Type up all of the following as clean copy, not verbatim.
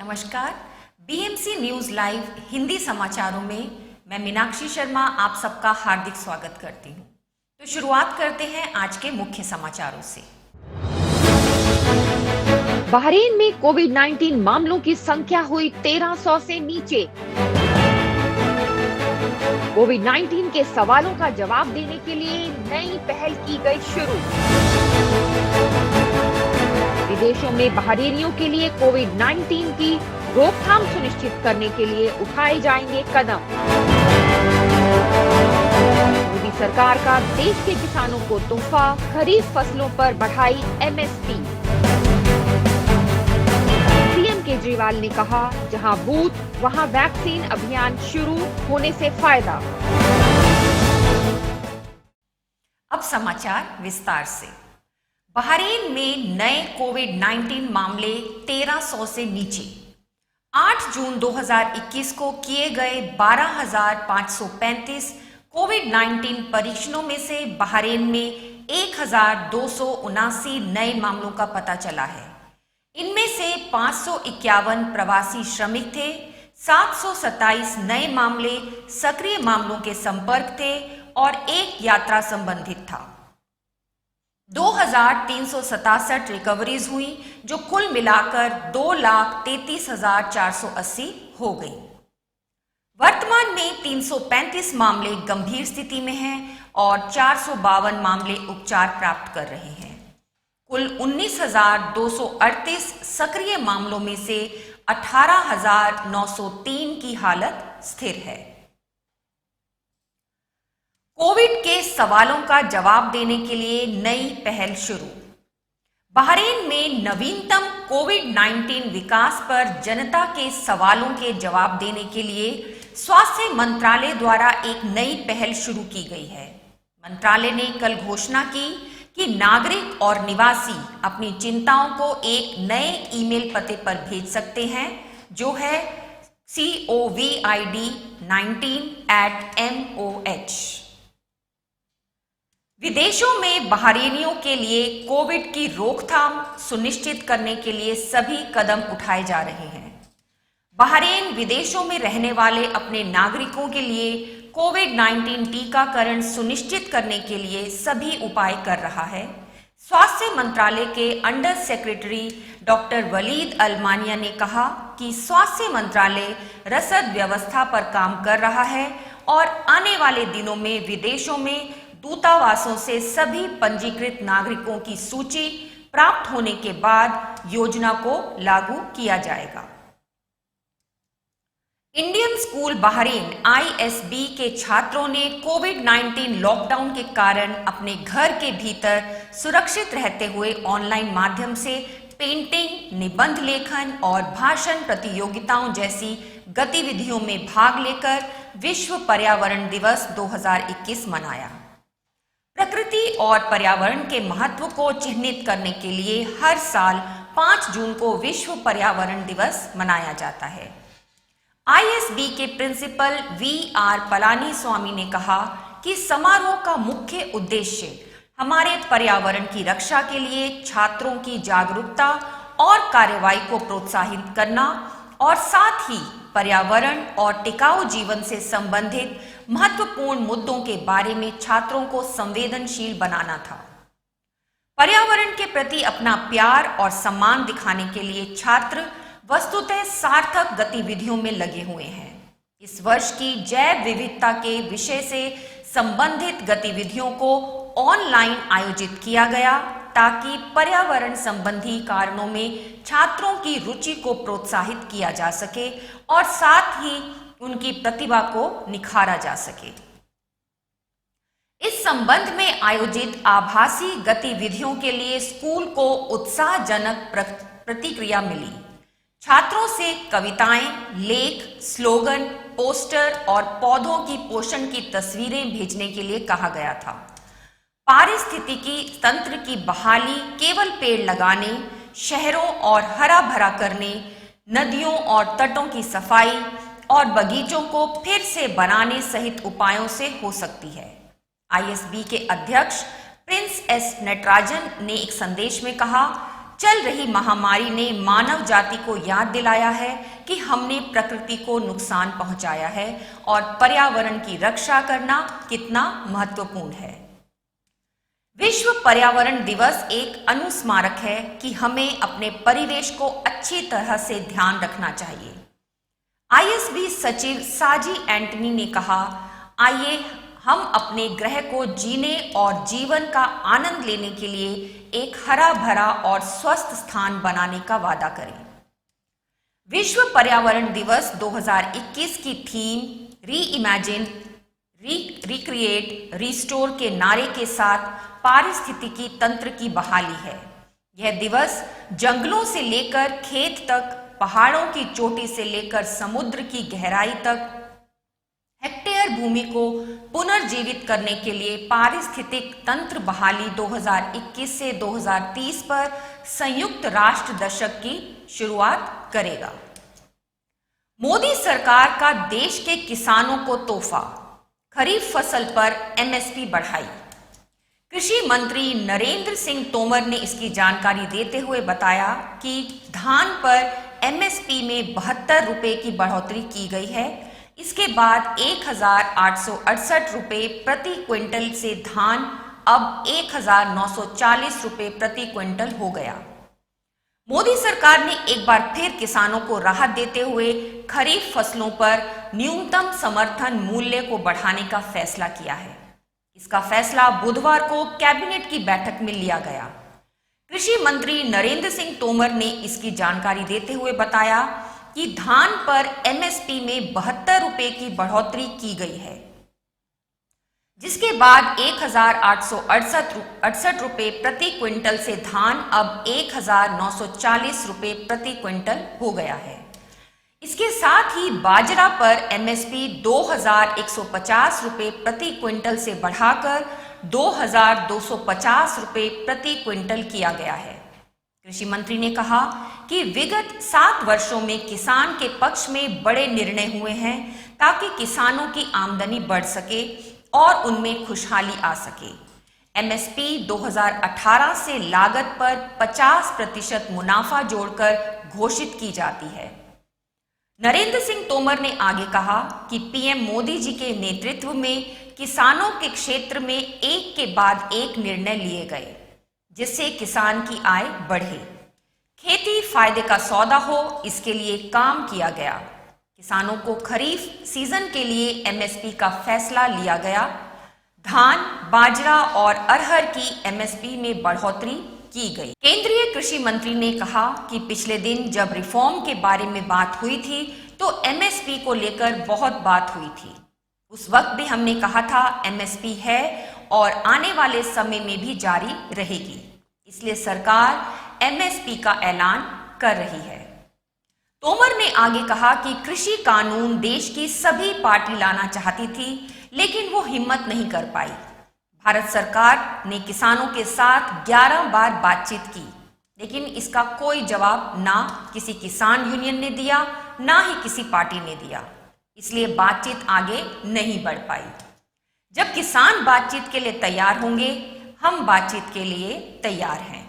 नमस्कार। BMC news live Hindi समाचारों में मैं मीनाक्षी शर्मा आप सबका हार्दिक स्वागत करती हूँ। तो शुरुआत करते हैं आज के मुख्य समाचारों से। बहरीन में कोविड-19 मामलों की संख्या हुई 1300 से नीचे। कोविड-19 के सवालों का जवाब देने के लिए नई पहल की गई शुरू। विदेशों में बहरीनियों के लिए कोविड-19 की रोकथाम सुनिश्चित करने के लिए उठाए जाएंगे कदम। मोदी सरकार का देश के किसानों को तोहफा, खरीफ फसलों पर बढ़ाई एमएसपी। सीएम केजरीवाल ने कहा, जहां बूथ वहां वैक्सीन अभियान शुरू होने से फायदा। अब समाचार विस्तार से। बहरीन में नए कोविड-19 मामले 1300 से नीचे। 8 जून 2021 को किए गए 12,535 कोविड-19 परीक्षणों में से बहरीन में 1,279 नए मामलों का पता चला है। इनमें से 551 प्रवासी श्रमिक थे, 727 नए मामले सक्रिय मामलों के संपर्क थे और एक यात्रा संबंधित था। 2,367 रिकवरीज हुई, जो कुल मिलाकर 2,33,480 हो गई। वर्तमान में 335 मामले गंभीर स्थिति में हैं और 452 मामले उपचार प्राप्त कर रहे हैं। कुल 19,238 सक्रिय मामलों में से 18,903 की हालत स्थिर है। कोविड के सवालों का जवाब देने के लिए नई पहल शुरू। बहरीन में नवीनतम कोविड-19 विकास पर जनता के सवालों के जवाब देने के लिए स्वास्थ्य मंत्रालय द्वारा एक नई पहल शुरू की गई है। मंत्रालय ने कल घोषणा की कि नागरिक और निवासी अपनी चिंताओं को एक नए ईमेल पते पर भेज सकते हैं, जो है covid19@moh। विदेशों में बहरीनियों के लिए कोविड की रोकथाम सुनिश्चित करने के लिए सभी कदम उठाए जा रहे हैं। बहरीन विदेशों में रहने वाले अपने नागरिकों के लिए कोविड-19 टीकाकरण सुनिश्चित करने के लिए सभी उपाय कर रहा है। स्वास्थ्य मंत्रालय के अंडर सेक्रेटरी डॉक्टर वलीद अलमानिया ने कहा कि स्वास्थ्य मंत्रालय रसद व्यवस्था पर काम कर रहा है और आने वाले दिनों में विदेशों में दूतावासों से सभी पंजीकृत नागरिकों की सूची प्राप्त होने के बाद योजना को लागू किया जाएगा। इंडियन स्कूल बहरीन ISB के छात्रों ने कोविड-19 लॉकडाउन के कारण अपने घर के भीतर सुरक्षित रहते हुए ऑनलाइन माध्यम से पेंटिंग, निबंध लेखन और भाषण प्रतियोगिताओं जैसी गतिविधियों में भाग लेकर विश्व पर्यावरण दिवस 2021 मनाया। प्रकृति और पर्यावरण के महत्व को चिह्नित करने के लिए हर साल 5 जून को विश्व पर्यावरण दिवस मनाया जाता है। ISB के प्रिंसिपल VR पलानीस्वामी ने कहा कि समारोह का मुख्य उद्देश्य हमारे पर्यावरण की रक्षा के लिए छात्रों की जागरूकता और कार्रवाई को प्रोत्साहित करना और साथ ही पर्यावरण और टिकाऊ जीवन से संबंधित महत्वपूर्ण मुद्दों के बारे में छात्रों को संवेदनशील बनाना था। पर्यावरण के प्रति अपना प्यार और सम्मान दिखाने के लिए छात्र वस्तुतः सार्थक गतिविधियों में लगे हुए हैं। इस वर्ष की जैव विविधता के विषय से संबंधित गतिविधियों को ऑनलाइन आयोजित किया गया ताकि पर्यावरण संबंधी कारणों में छात्रों की रुचि को प्रोत्साहित किया जा सके और साथ ही उनकी प्रतिभा को निखारा जा सके। इस संबंध में आयोजित आभासी गतिविधियों के लिए स्कूल को उत्साहजनक प्रतिक्रिया मिली। छात्रों से कविताएं, लेख, स्लोगन, पोस्टर और पौधों की पोषण की तस्वीरें भेजने के लिए कहा गया था। पारिस्थितिकी तंत्र की बहाली केवल पेड़ लगाने, शहरों और हरा भरा करने, नदियों और तटों की सफाई और बगीचों को फिर से बनाने सहित उपायों से हो सकती है। ISB के अध्यक्ष प्रिंस एस नटराजन ने एक संदेश में कहा चल रही महामारी ने मानव जाति को याद दिलाया है कि हमने प्रकृति को नुकसान पहुंचाया है और पर्यावरण की रक्षा करना कितना महत्वपूर्ण है। विश्व पर्यावरण दिवस एक अनुस्मारक है कि हमें अपने परिवेश को अच्छी तरह से ध्यान रखना चाहिए। ISB सचिव साजी एंटनी ने कहा, आइए हम अपने ग्रह को जीने और जीवन का आनंद लेने के लिए एक हरा भरा और स्वस्थ स्थान बनाने का वादा करें। विश्व पर्यावरण दिवस 2021 की थीम री इमेजिन, रिक्रिएट, रिस्टोर के नारे के साथ पारिस्थितिकी तंत्र की बहाली है। यह दिवस जंगलों से लेकर खेत तक, पहाड़ों की चोटी से लेकर समुद्र की गहराई तक हेक्टेयर भूमि को पुनर्जीवित करने के लिए पारिस्थितिक तंत्र बहाली 2021 से 2030 पर संयुक्त राष्ट्र दशक की शुरुआत करेगा। मोदी सरकार का देश के किसानों को तोहफा, खरीफ फसल पर MSP बढ़ाई। कृषि मंत्री नरेंद्र सिंह तोमर ने इसकी जानकारी देते हुए बताया कि धान पर MSP में 72 रुपए की बढ़ोतरी की गई है। इसके बाद 1,868 रुपए प्रति क्विंटल से धान अब 1,940 रुपए प्रति क्विंटल हो गया। मोदी सरकार ने एक बार फिर किसानों को राहत देते हुए खरीफ फसलों पर न्यूनतम समर्थन मूल्य को बढ़ाने का फैसला किया है। इसका फैसला बुधवार को कैबिनेट की बैठक में लिया गया। कृषि मंत्री नरेंद्र सिंह तोमर ने इसकी जानकारी देते हुए बताया कि धान पर MSP में 72 रुपए की बढ़ोतरी की गई है, जिसके बाद 1,868 रुपए प्रति क्विंटल से धान अब 1,940 रुपए प्रति क्विंटल हो गया है। इसके साथ ही बाजरा पर MSP 2,150 रुपए प्रति क्विंटल से बढ़ाकर 2,250 रुपए प्रति क्विंटल किया गया है। कृषि मंत्री ने कहा कि विगत 7 वर्षों में किसान के पक्ष में बड़े निर्णय हुए हैं ताकि किसानों की आमदनी बढ़ सके और उनमें खुशहाली आ सके। MSP 2018 से लागत पर 50% मुनाफा जोड़कर घोषित की जाती है। नरेंद्र सिंह तोमर ने आगे कहा कि PM मोदी जी के नेतृत्व में किसानों के क्षेत्र में एक के बाद एक निर्णय लिए गए, जिससे किसान की आय बढ़े, खेती फायदे का सौदा हो, इसके लिए काम किया गया। किसानों को खरीफ सीजन के लिए MSP का फैसला लिया गया। धान, बाजरा और अरहर की MSP में बढ़ोतरी की गई। केंद्रीय कृषि मंत्री ने कहा कि पिछले दिन जब रिफॉर्म के बारे में बात हुई थी तो MSP को लेकर बहुत बात हुई थी। उस वक्त भी हमने कहा था MSP है और आने वाले समय में भी जारी रहेगी, इसलिए सरकार MSP का ऐलान कर रही है। तोमर ने आगे कहा कि कृषि कानून देश की सभी पार्टी लाना चाहती थी, लेकिन वो हिम्मत नहीं कर पाई। भारत सरकार ने किसानों के साथ 11 बार बातचीत की, लेकिन इसका कोई जवाब ना किसी किसान यूनियन ने दिया, ना ही किसी पार्टी ने दिया, इसलिए बातचीत आगे नहीं बढ़ पाई। जब किसान बातचीत के लिए तैयार होंगे, हम बातचीत के लिए तैयार हैं।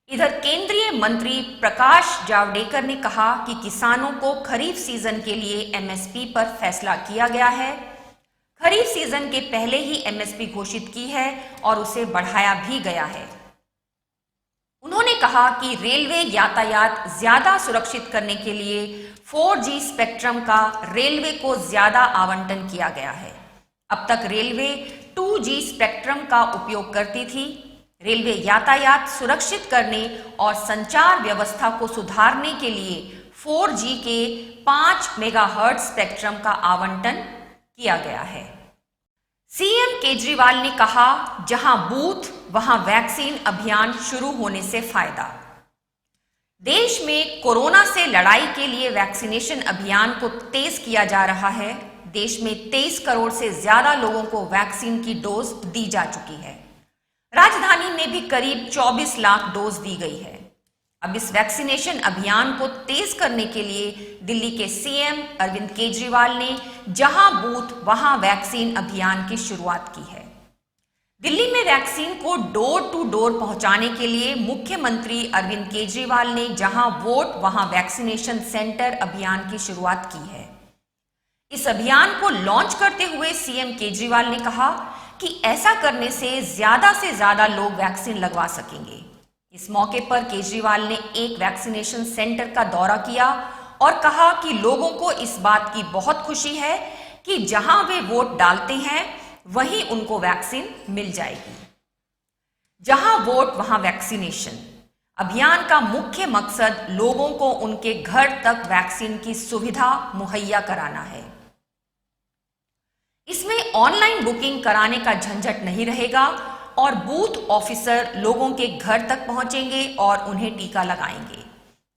इधर केंद्रीय मंत्री प्रकाश जावड़ेकर ने कहा कि किसानों को खरीफ सीजन के लिए MSP पर फैसला किया गया है। खरीफ सीजन के पहले ही MSP घोषित की है और उसे बढ़ाया भी गया है। उन्होंने कहा कि रेलवे यातायात ज्यादा सुरक्षित करने के लिए 4G स्पेक्ट्रम का रेलवे को ज्यादा आवंटन किया गया है। अब तक रेलवे 2G स्पेक्ट्रम का उपयोग करती थी। रेलवे यातायात सुरक्षित करने और संचार व्यवस्था को सुधारने के लिए 4G के 5 मेगाहर्ट्ज स्पेक्ट्रम का आवंटन किया गया है। CM केजरीवाल ने कहा, जहां बूथ वहां वैक्सीन अभियान शुरू होने से फायदा। देश में कोरोना से लड़ाई के लिए वैक्सीनेशन अभियान को तेज किया जा रहा है। देश में 23 करोड़ से ज्यादा लोगों को वैक्सीन की डोज दी जा चुकी है। राजधानी में भी करीब 24 लाख डोज दी गई है। अब इस वैक्सीनेशन अभियान को तेज करने के लिए दिल्ली के CM अरविंद केजरीवाल ने जहां बूथ वहां वैक्सीन अभियान की शुरुआत की है। दिल्ली में वैक्सीन को डोर टू डोर पहुंचाने के लिए मुख्यमंत्री अरविंद केजरीवाल ने जहां वोट वहां वैक्सीनेशन सेंटर अभियान की शुरुआत की है। इस अभियान को लॉन्च करते हुए सीएम केजरीवाल ने कहा कि ऐसा करने से ज्यादा लोग वैक्सीन लगवा सकेंगे। इस मौके पर केजरीवाल ने एक वैक्सीनेशन सेंटर का दौरा किया और कहा कि लोगों को इस बात की बहुत खुशी है कि जहां वे वोट डालते हैं वहीं उनको वैक्सीन मिल जाएगी। जहां वोट वहां वैक्सीनेशन अभियान का मुख्य मकसद लोगों को उनके घर तक वैक्सीन की सुविधा मुहैया कराना है। इसमें ऑनलाइन बुकिंग कराने का झंझट नहीं रहेगा और बूथ ऑफिसर लोगों के घर तक पहुंचेंगे और उन्हें टीका लगाएंगे।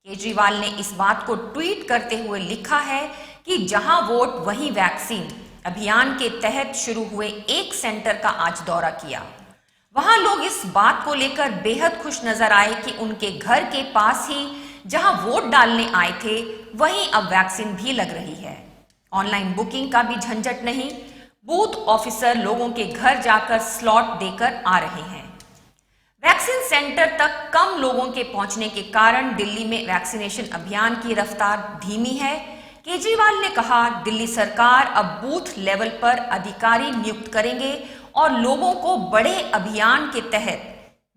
केजरीवाल ने इस बात को ट्वीट करते हुए लिखा है कि जहां वोट वहीं वैक्सीन अभियान के तहत शुरू हुए एक सेंटर का आज दौरा किया। वहां लोग इस बात को लेकर बेहद खुश नजर आए कि उनके घर के पास ही जहां वोट डालने आए थे वहीं अब वैक्सीन भी लग रही है। ऑनलाइन बुकिंग का भी झंझट नहीं, बूथ ऑफिसर लोगों के घर जाकर स्लॉट देकर आ रहे हैं। वैक्सीन सेंटर तक कम लोगों के पहुंचने के कारण दिल्ली में वैक्सीनेशन अभियान की रफ्तार धीमी है। केजरीवाल ने कहा, दिल्ली सरकार अब बूथ लेवल पर अधिकारी नियुक्त करेंगे और लोगों को बड़े अभियान के तहत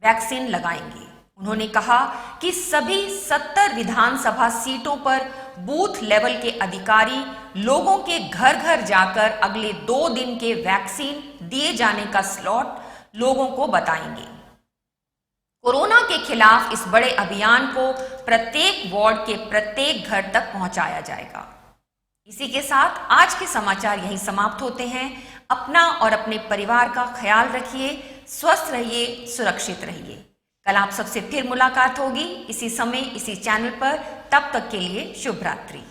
वैक्सीन लगाएंगे। उन्होंने कहा कि सभी 70 विधानसभा सीटों पर बूथ लेवल के अधिकारी लोगों के घर घर जाकर अगले 2 दिन के वैक्सीन दिए जाने का स्लॉट लोगों को बताएंगे। कोरोना के खिलाफ इस बड़े अभियान को प्रत्येक वार्ड के प्रत्येक घर तक पहुंचाया जाएगा। इसी के साथ आज के समाचार यहीं समाप्त होते हैं। अपना और अपने परिवार का ख्याल रखिए, स्वस्थ रहिए, सुरक्षित रहिए। कल आप सबसे फिर मुलाकात होगी इसी समय इसी चैनल पर। तब तक के लिए शुभ रात्रि।